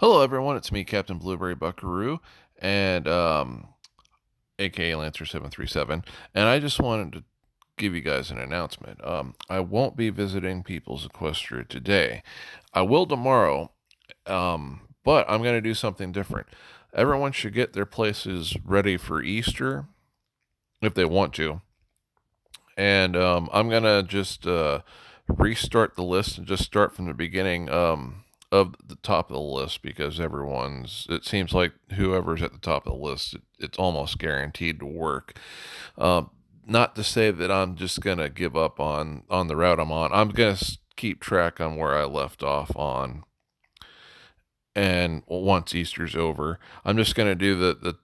Hello, everyone. It's me, Captain Blueberry Buckaroo, and aka Lancer737, and I just wanted to give you guys an announcement. I won't be visiting People's Equestria today. I will tomorrow, but I'm going to do something different. Everyone should get their places ready for Easter if they want to, and I'm going to just restart the list and just start from the beginning. Of the top of the list because it seems like whoever's at the top of the list, it's almost guaranteed to work. Um, Not to say that I'm just going to give up on the route I'm on. I'm going to keep track on where I left off on. And once Easter's over, I'm just going to do the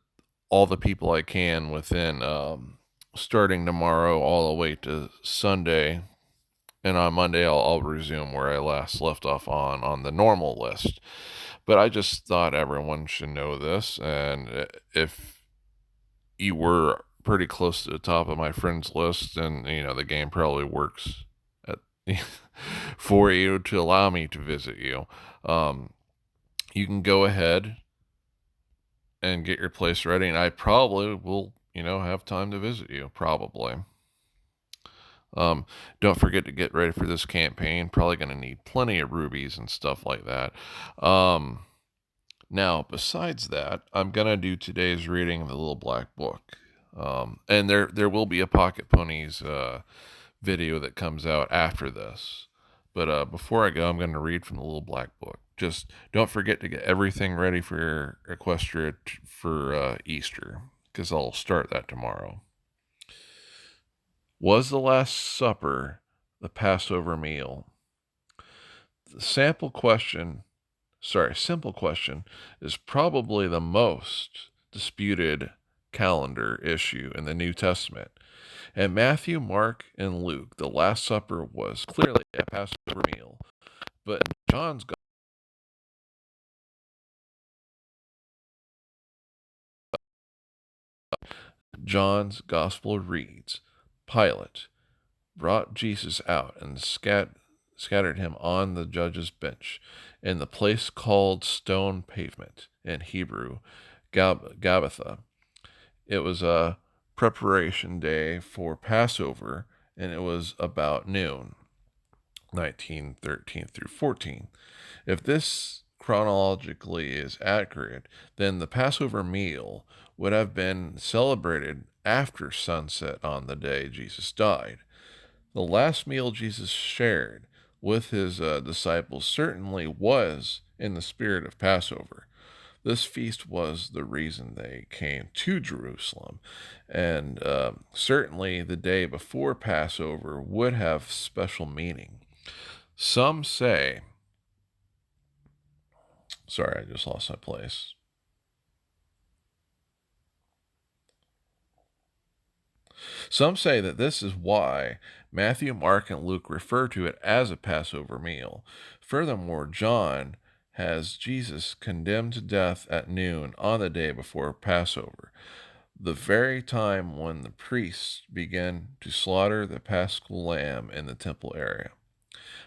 all the people I can within starting tomorrow all the way to Sunday, and on Monday I'll resume where I last left off on the normal list. But I just thought everyone should know this, and if you were pretty close to the top of my friends list, and the game probably works at, for you to allow me to visit you. You can go ahead and get your place ready, and I probably will, have time to visit you. Probably. Don't forget to get ready for this campaign. Probably going to need plenty of rubies and stuff like that. Now, besides that, I'm going to do today's reading of the Little Black Book. And there will be a Pocket Ponies video that comes out after this. But before I go, I'm going to read from the Little Black Book. Just don't forget to get everything ready for your Equestria for Easter, because I'll start that tomorrow. Was the Last Supper the Passover meal? The simple question is probably the most disputed calendar issue in the New Testament. And Matthew, Mark, and Luke, the Last Supper was clearly a Passover meal. But in John's Gospel reads, Pilate brought Jesus out and scattered him on the judge's bench in the place called Stone Pavement, in Hebrew, Gabbatha. It was a preparation day for Passover, and it was about noon, 19:13 through 14. If this chronologically is accurate, then the Passover meal would have been celebrated after sunset on the day Jesus died. The last meal Jesus shared with his disciples certainly was in the spirit of Passover. This feast was the reason they came to Jerusalem, and certainly the day before Passover would have special meaning. Some say, sorry, I just lost my place. Some say that this is why Matthew, Mark, and Luke refer to it as a Passover meal. Furthermore, John has Jesus condemned to death at noon on the day before Passover, the very time when the priests began to slaughter the paschal lamb in the temple area.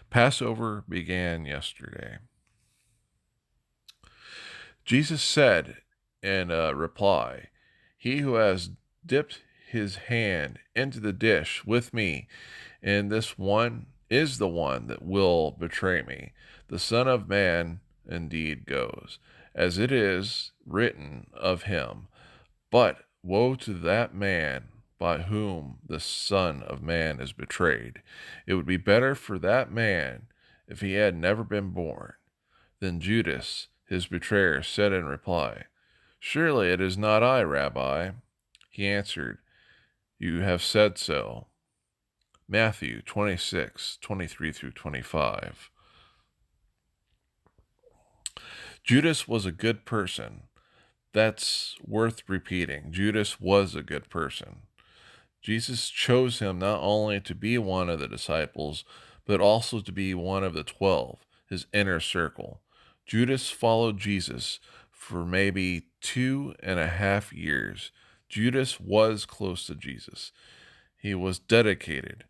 Passover began yesterday. Jesus said in reply, He who has dipped his hand into the dish with me, and this one is the one that will betray me. The Son of Man indeed goes, as it is written of him. But woe to that man by whom the Son of Man is betrayed. It would be better for that man if he had never been born. Then Judas, his betrayer, said in reply, Surely it is not I, Rabbi. He answered, You have said so. Matthew 26:23 through 25. Judas was a good person. That's worth repeating. Judas was a good person. Jesus chose him not only to be one of the disciples, but also to be one of the 12, his inner circle. Judas followed Jesus for maybe 2.5 years. Judas was close to Jesus. He was dedicated.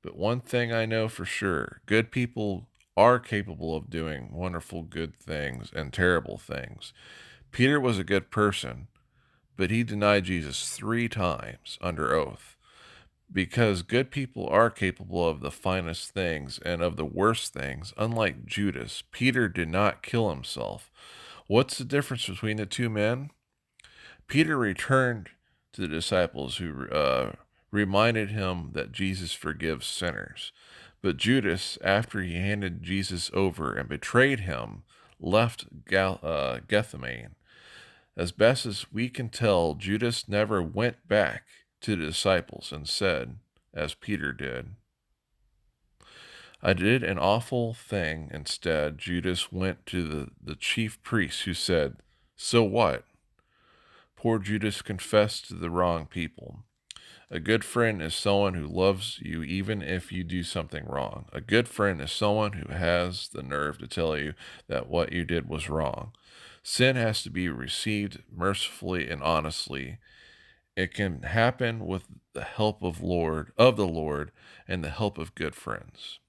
But one thing I know for sure, good people are capable of doing wonderful good things and terrible things. Peter was a good person, but he denied Jesus 3 times under oath. Because good people are capable of the finest things and of the worst things, unlike Judas, Peter did not kill himself. What's the difference between the two men? Peter returned to the disciples who reminded him that Jesus forgives sinners. But Judas, after he handed Jesus over and betrayed him, left Gethsemane. As best as we can tell, Judas never went back to the disciples and said, as Peter did, I did an awful thing. Instead, Judas went to the chief priests who said, so what? Poor Judas confessed to the wrong people. A good friend is someone who loves you even if you do something wrong. A good friend is someone who has the nerve to tell you that what you did was wrong. Sin has to be received mercifully and honestly. It can happen with the help of the Lord and the help of good friends.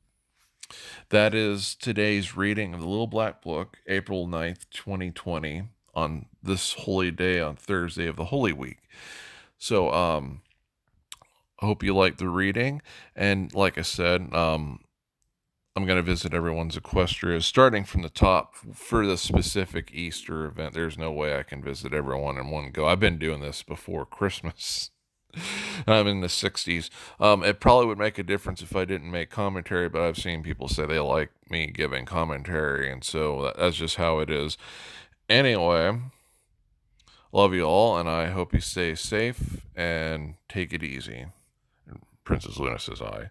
That is today's reading of the Little Black Book, April 9th, 2020, on this holy day on Thursday of the Holy Week. So, I hope you liked the reading. And like I said, I'm going to visit everyone's equestria, starting from the top for the specific Easter event. There's no way I can visit everyone in one go. I've been doing this before Christmas. I'm in the 60s. It probably would make a difference if I didn't make commentary, but I've seen people say they like me giving commentary, and so that's just how it is. Anyway, love you all, and I hope you stay safe and take it easy. Princess Luna says, "I."